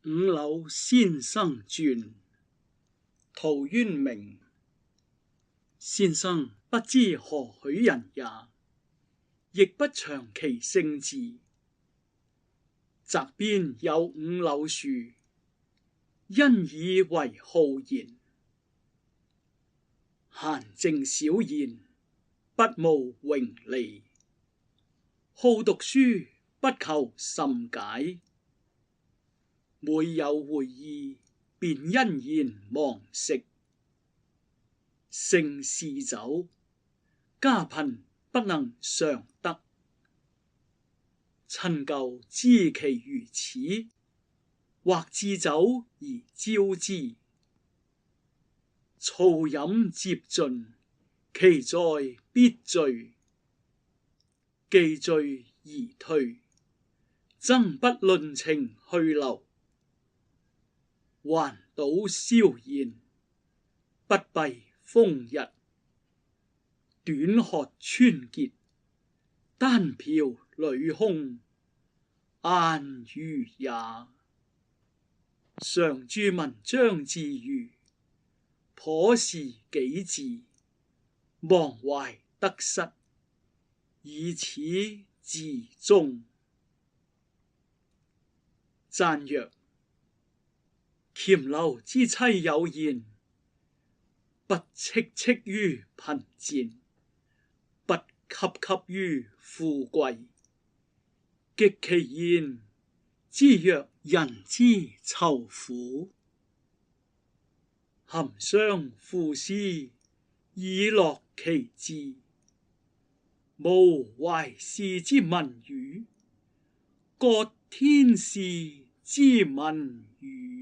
五柳先生傳，陶淵明。先生不知何許人也，亦不詳其姓字。澤邊有五柳樹，因以為好言。閒靜少言，不務榮利。好讀書，不求甚解。每有會意，便欣然忘食。勝嗜酒，家貧不能嘗得。親舊知其如此，或置酒而招之。粗飲接盡，其在必醉。既醉而退，曾不論情去留。環島蕭然，不避風日。短褐穿結，單瓢裏空，晏殊也。常著文章自娛，頗是己志。忘懷得失，以此自終。讚曰：黔驢之妻有言，不戚戚於貧賤，不汲汲於富貴。極其言，之曰人之囚苦。含相賦詩，以樂其志。無懷士之文與，割天士之文與。